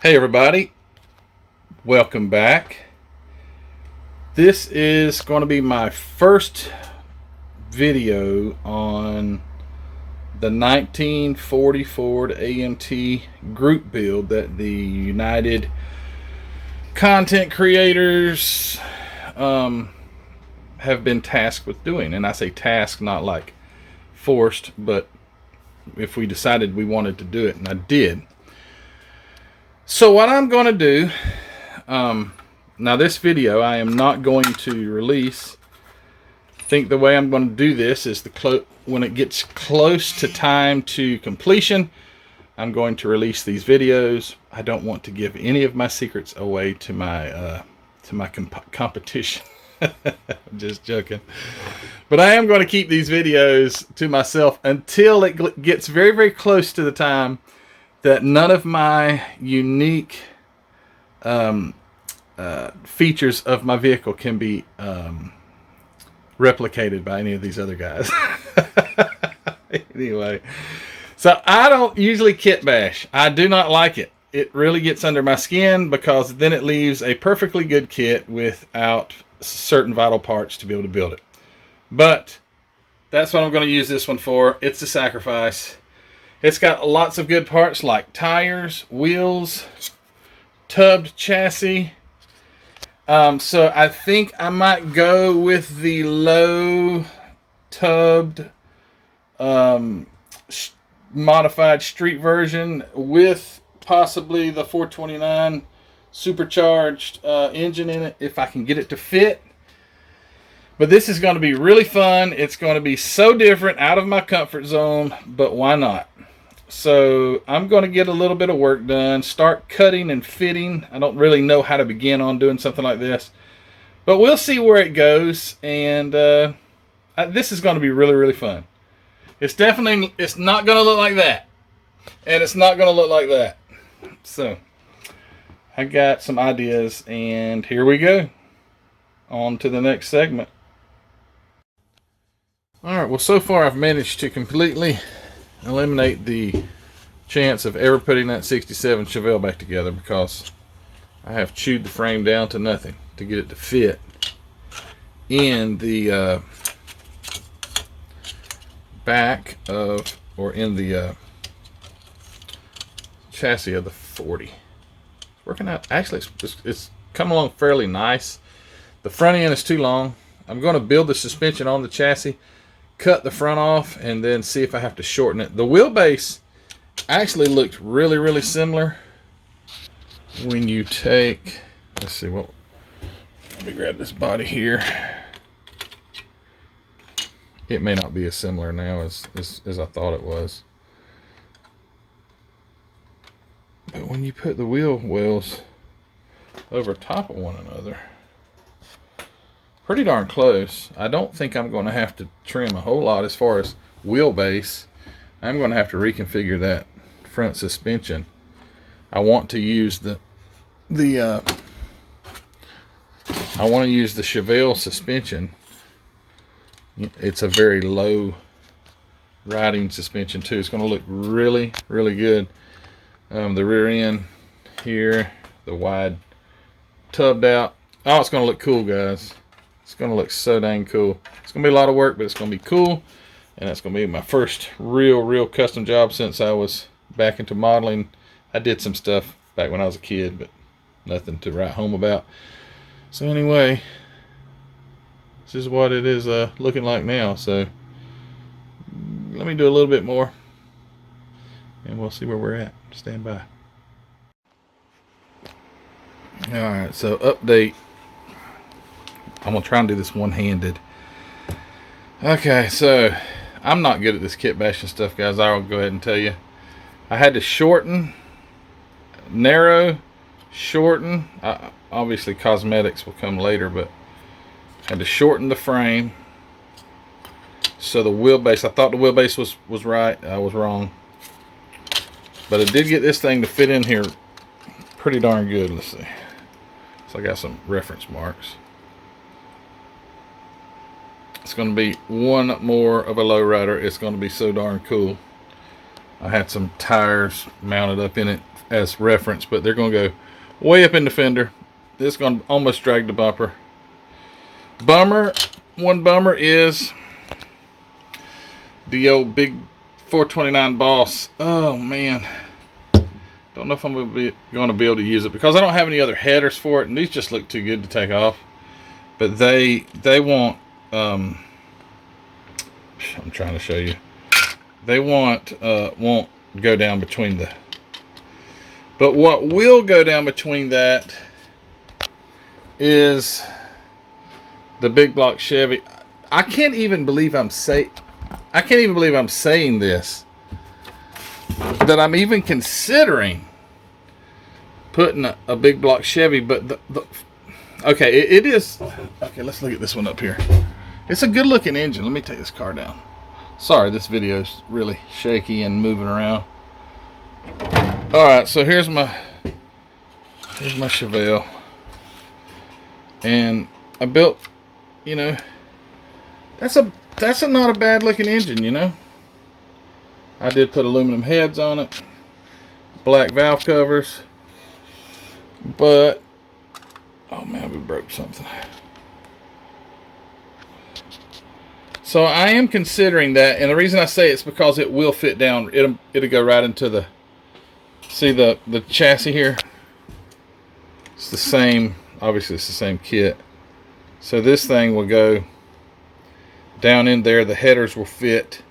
Hey everybody, welcome back. This is going to be my first video on the 1940 Ford AMT group build that the United Content Creators have been tasked with doing. And I say task, not like forced, but if we decided we wanted to do it, and I did. So what I'm going to do, now this video I am not going to release. I think the way I'm going to do this is when it gets close to time to completion, I'm going to release these videos. I don't want to give any of my secrets away to my competition. Just joking. But I am going to keep these videos to myself until it gets very, very close to the time that none of my unique features of my vehicle can be replicated by any of these other guys. Anyway, so I don't usually kit bash. I do not like it. It really gets under my skin because then it leaves a perfectly good kit without certain vital parts to be able to build it. But that's what I'm going to use this one for. It's a sacrifice. It's got lots of good parts like tires, wheels, tubbed chassis. So I think I might go with the low tubbed modified street version with possibly the 429 supercharged engine in it if I can get it to fit. But this is going to be really fun. It's going to be so different, out of my comfort zone, but why not? So I'm going to get a little bit of work done, start cutting and fitting. I don't really know how to begin on doing something like this, but we'll see where it goes. And this is going to be really, really fun. It's not going to look like that, and it's not going to look like that. So I got some ideas, and here we go. On to the next segment. Alright, well, so far I've managed to completely eliminate the chance of ever putting that 67 Chevelle back together because I have chewed the frame down to nothing to get it to fit in the back of, or in the chassis of the 40. It's working out. Actually, it's come along fairly nice. The front end is too long. I'm going to build the suspension on the chassis, cut the front off, and then see if I have to shorten it. The wheelbase actually looked really, really similar when you take, let's see, let me grab this body here. It may not be as similar now as I thought it was. But when you put the wheel wells over top of one another, pretty darn close. I don't think I'm going to have to trim a whole lot as far as wheelbase. I'm going to have to reconfigure that front suspension. I want to use the Chevelle suspension. It's a very low riding suspension too. It's going to look really, really good. The rear end here, the wide tubbed out. Oh, it's going to look cool, guys. It's going to look so dang cool. It's going to be a lot of work, but it's going to be cool. And that's going to be my first real custom job since I was back into modeling. I did some stuff back when I was a kid, but nothing to write home about. So anyway, this is what it is looking like now. So let me do a little bit more, and we'll see where we're at. Stand by. Alright, so update. I'm going to try and do this one-handed. Okay, so I'm not good at this kit bashing stuff, guys. I'll go ahead and tell you. I had to shorten, narrow, shorten. Obviously, cosmetics will come later, but I had to shorten the frame. So the wheelbase, I thought the wheelbase was right. I was wrong. But I did get this thing to fit in here pretty darn good. Let's see. So I got some reference marks. It's going to be one more of a lowrider. It's going to be so darn cool. I had some tires mounted up in it as reference, but they're going to go way up in the fender. This is going to almost drag the bumper. One bummer is the old big 429 Boss. Oh man, don't know if I'm going to be able to use it because I don't have any other headers for it, and these just look too good to take off. But they won't. I'm trying to show you. They won't go down between the. But what will go down between that is the big block Chevy. I can't even believe I'm saying this. That I'm even considering putting a big block Chevy, but okay, it is. Okay, let's look at this one up here. It's a good looking engine. Let me take this car down. Sorry, this video is really shaky and moving around. All right, so here's my Chevelle, and I built, you know, that's not a bad looking engine, you know. I did put aluminum heads on it, black valve covers, but oh man, we broke something. So I am considering that, and the reason I say it's because it will fit down. It'll go right into the. See the chassis here? It's the same. Obviously, it's the same kit. So this thing will go down in there. The headers will fit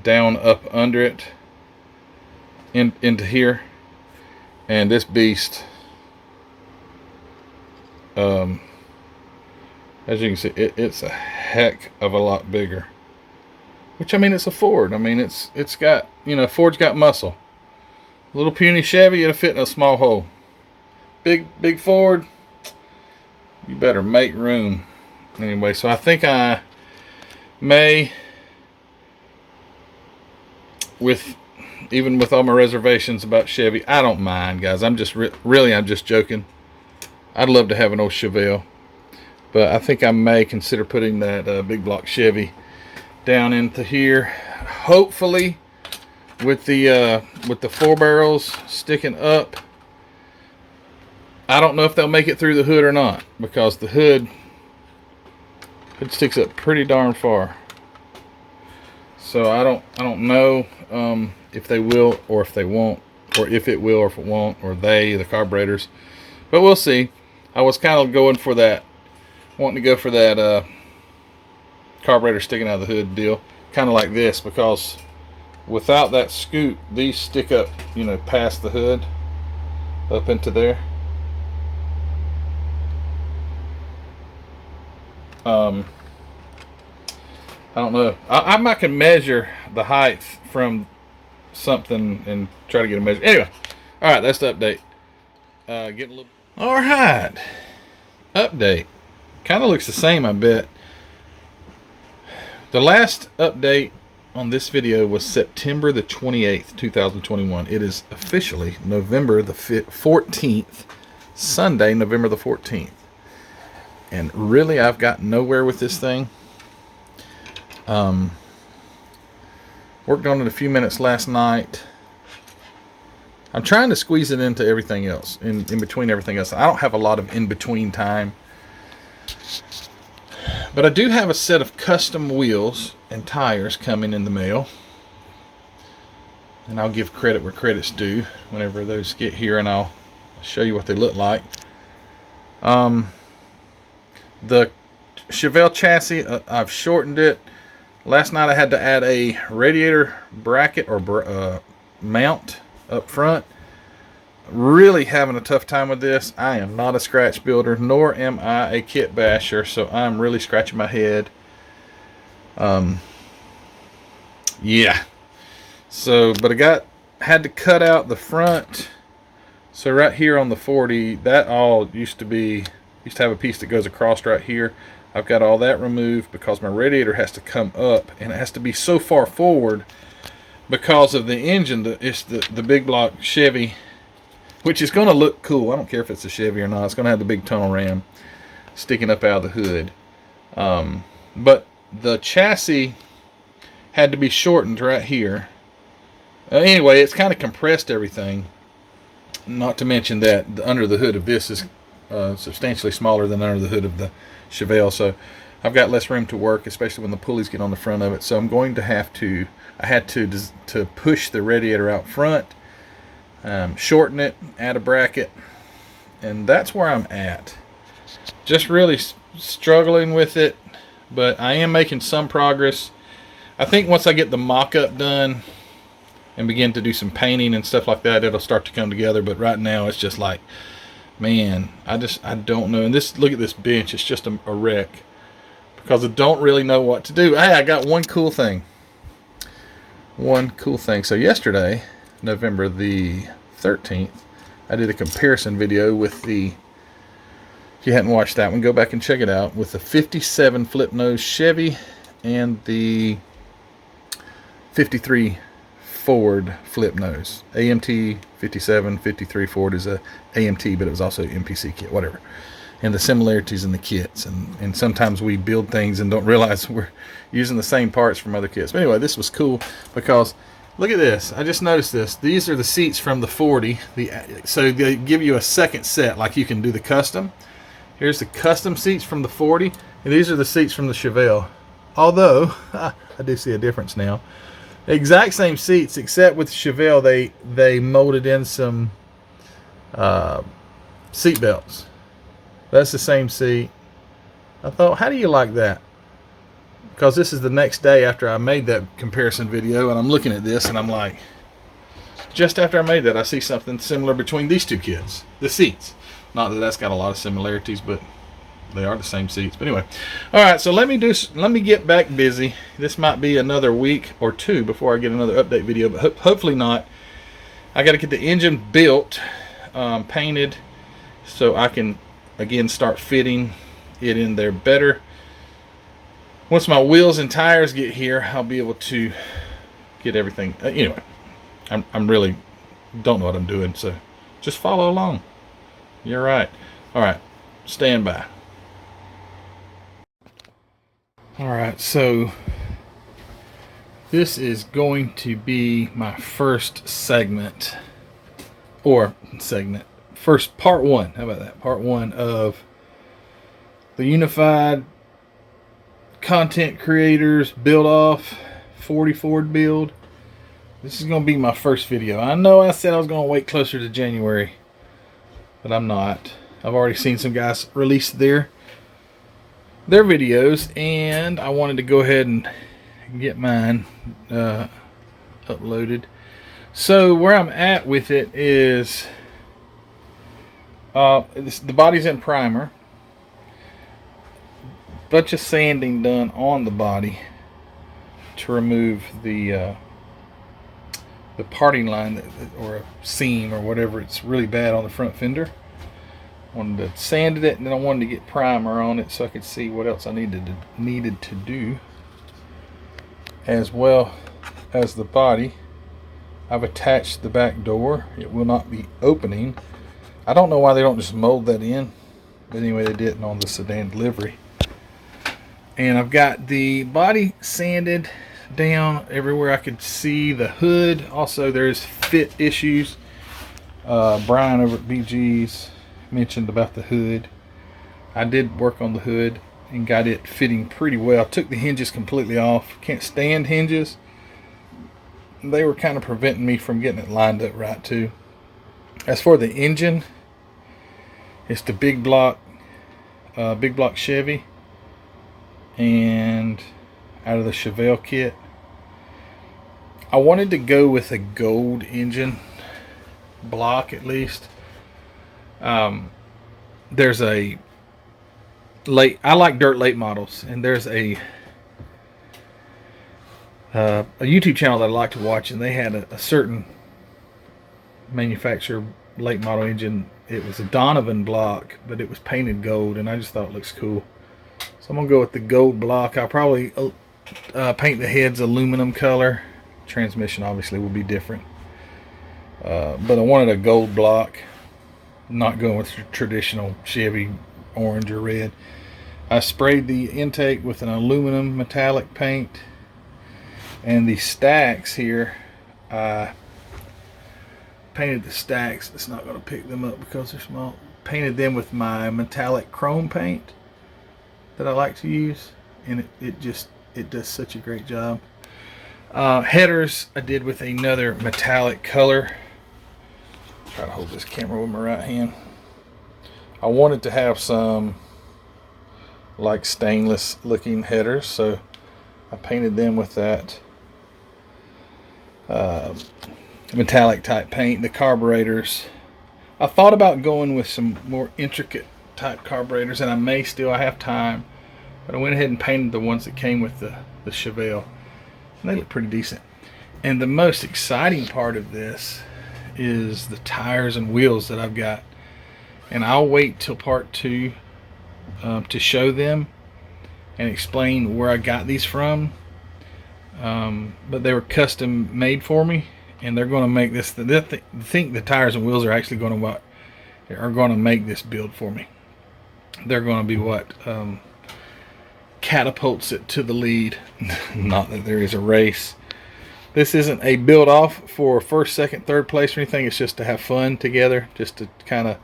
down up under it into here, and this beast. As you can see, it's a heck of a lot bigger. Which, I mean, it's a Ford. I mean, it's got, you know, Ford's got muscle. Little puny Chevy, it'll fit in a small hole. Big Ford, you better make room. Anyway, so I think I may, even with all my reservations about Chevy, I don't mind, guys. I'm just I'm just joking. I'd love to have an old Chevelle, but I think I may consider putting that big block Chevy down into here. Hopefully, with the 4 barrels sticking up. I don't know if they'll make it through the hood or not, because the hood sticks up pretty darn far. So I don't know if they will or if they won't, or if it will or if it won't, or the carburetors. But we'll see. I was kind of going for that, wanting to go for that carburetor sticking out of the hood deal, kind of like this, because without that scoop, these stick up, you know, past the hood, up into there. I don't know. I can measure the height from something and try to get a measure. Anyway, all right, that's the update. Getting a little. All right, update. Kind of looks the same, I bet. The last update on this video was September the 28th, 2021. It is officially November the 14th, Sunday, November the 14th. And really, I've got nowhere with this thing. Worked on it a few minutes last night. I'm trying to squeeze it into everything else, in between everything else. I don't have a lot of in-between time. But I do have a set of custom wheels and tires coming in the mail. And I'll give credit where credit's due whenever those get here, and I'll show you what they look like. The Chevelle chassis, I've shortened it. Last night I had to add a radiator bracket or mount up front. Really having a tough time with this. I am not a scratch builder, nor am I a kit basher, so I'm really scratching my head. Yeah. So, but I had to cut out the front. So right here on the 40, that all used to have a piece that goes across right here. I've got all that removed because my radiator has to come up, and it has to be so far forward because of the engine. It's the big block Chevy, which is going to look cool. I don't care if it's a Chevy or not. It's going to have the big tunnel ram sticking up out of the hood. But the chassis had to be shortened right here. Anyway, it's kind of compressed everything. Not to mention that the under the hood of this is substantially smaller than under the hood of the Chevelle, so I've got less room to work, especially when the pulleys get on the front of it. So I'm going to have to, I had to push the radiator out front, shorten it, add a bracket, and that's where I'm at. Just really struggling with it, but I am making some progress. I think once I get the mock-up done and begin to do some painting and stuff like that, it'll start to come together. But right now it's just like, man, I don't know. And this, look at this bench, it's just a wreck because I don't really know what to do. Hey, I got one cool thing. So yesterday, November the 13th, I did a comparison video with the, if you hadn't watched that one, go back and check it out, with the 57 flip nose Chevy and the 53 Ford flip nose. AMT 57, 53 Ford is a AMT, but it was also MPC kit, whatever. And the similarities in the kits. And sometimes we build things and don't realize we're using the same parts from other kits. But anyway, this was cool because look at this. I just noticed this. These are the seats from the 40. So they give you a second set, like you can do the custom. Here's the custom seats from the 40. And these are the seats from the Chevelle. Although, I do see a difference now. Exact same seats, except with Chevelle, they molded in some seat belts. That's the same seat. I thought, how do you like that? Because this is the next day after I made that comparison video, and I'm looking at this, and I'm like, just after I made that, I see something similar between these two kits, the seats. Not that that's got a lot of similarities, but they are the same seats. But anyway, all right. So let me get back busy. This might be another week or two before I get another update video, but hopefully not. I got to get the engine built, painted, so I can again start fitting it in there better. Once my wheels and tires get here, I'll be able to get everything. Anyway, I'm really don't know what I'm doing, so just follow along. You're right. All right, stand by. All right, so this is going to be my first segment, first part one. How about that? Part one of the Unified Content Creators Build Off 40 Ford build. This is going to be my first video. I know I said I was going to wait closer to January, but I'm not. I've already seen some guys release their videos, and I wanted to go ahead and get mine uploaded. So where I'm at with it is the body's in primer, bunch of sanding done on the body to remove the parting line or a seam or whatever. It's really bad on the front fender. Wanted to sand it, and then I wanted to get primer on it so I could see what else I needed to do, as well as the body. I've attached the back door. It will not be opening. I don't know why they don't just mold that in, but anyway, they didn't on the sedan delivery. And I've got the body sanded down everywhere I could see. The hood, also there's fit issues. Brian over at BG's mentioned about the hood. I did work on the hood and got it fitting pretty well. Took the hinges completely off. Can't stand hinges. They were kind of preventing me from getting it lined up right too. As for the engine, it's the big block Chevy, and out of the Chevelle kit. I wanted to go with a gold engine block at least. There's I like dirt late models, and there's a YouTube channel that I like to watch, and they had a certain manufacturer late model engine. It was a Donovan block, but it was painted gold, and I just thought it looks cool. So I'm gonna go with the gold block. I'll probably paint the heads aluminum color. Transmission obviously will be different, but I wanted a gold block. Not going with traditional Chevy orange or red. I sprayed the intake with an aluminum metallic paint, and the stacks here I painted the stacks. It's not going to pick them up because they're small. Painted them with my metallic chrome paint that I like to use, and it does such a great job. Headers I did with another metallic color. Try to hold this camera with my right hand. I wanted to have some like stainless looking headers, so I painted them with that metallic type paint. The carburetors, I thought about going with some more intricate type carburetors, and I may still, I have time, but I went ahead and painted the ones that came with the Chevelle, and they look pretty decent. And the most exciting part of this is the tires and wheels that I've got, and I'll wait till part 2 to show them and explain where I got these from. But they were custom made for me, and they're going to make this. I think the tires and wheels are actually going to make this build for me. They're going to be what catapults it to the lead. Not that there is a race. This isn't a build off for first, second, third place or anything. It's just to have fun together, just to kind of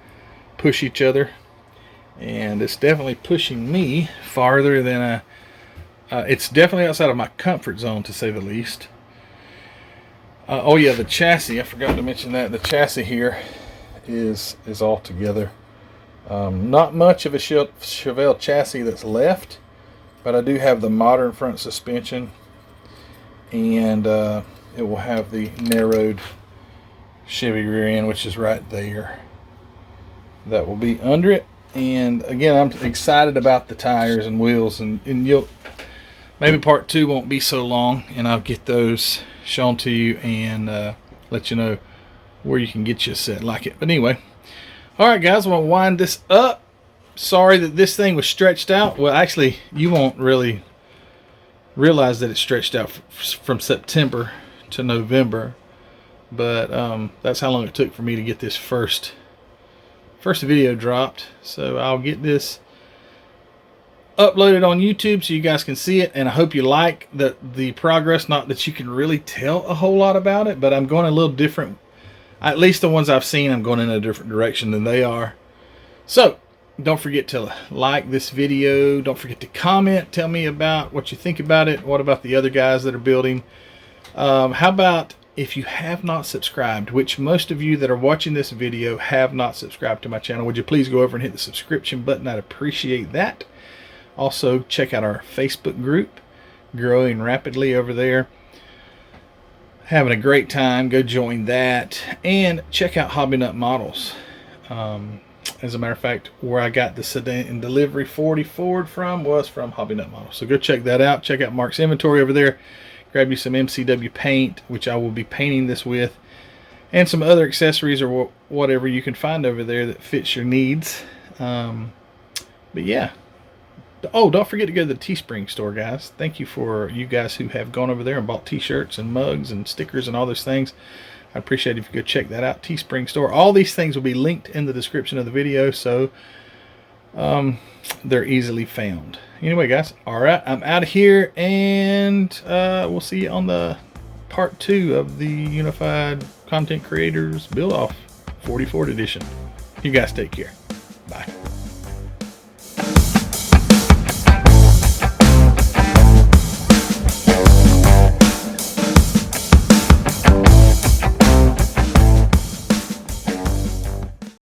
push each other. And it's definitely pushing me farther than it's definitely outside of my comfort zone, to say the least. Oh yeah, the chassis, I forgot to mention that. The chassis here is all together. Not much of a Chevelle chassis that's left, but I do have the modern front suspension, and it will have the narrowed Chevy rear end, which is right there. That will be under it. And again, I'm excited about the tires and wheels, and you'll maybe part 2 won't be so long, and I'll get those shown to you and let you know where you can get you a set like it. But anyway, all right guys, I'm gonna wind this up. Sorry that this thing was stretched out. Well, actually, you won't really realize that it's stretched out from September to November, but that's how long it took for me to get this first video dropped. So I'll get this uploaded on YouTube so you guys can see it, and I hope you like the progress. Not that you can really tell a whole lot about it, but I'm going a little different. At least the ones I've seen, I'm going in a different direction than they are. So don't forget to like this video. Don't forget to comment. Tell me about what you think about it. What about the other guys that are building? How about, if you have not subscribed, which most of you that are watching this video have not subscribed to my channel, would you please go over and hit the subscription button? I'd appreciate that. Also, check out our Facebook group, growing rapidly over there. Having a great time. Go join that. And check out Hobby Nut Models. As a matter of fact, where I got the sedan and delivery 40 Ford from was from Hobby Nut Models. So go check that out. Check out Mark's inventory over there. Grab you some MCW paint, which I will be painting this with, and some other accessories or whatever you can find over there that fits your needs. But yeah. Oh, don't forget to go to the Teespring store, guys. Thank you for you guys who have gone over there and bought t-shirts and mugs and stickers and all those things. I'd appreciate it if you go check that out. Teespring store. All these things will be linked in the description of the video, so they're easily found. Anyway, guys, all right, I'm out of here, and we'll see you on the part 2 of the Unified Content Creators Build Off 40 Ford Edition. You guys take care.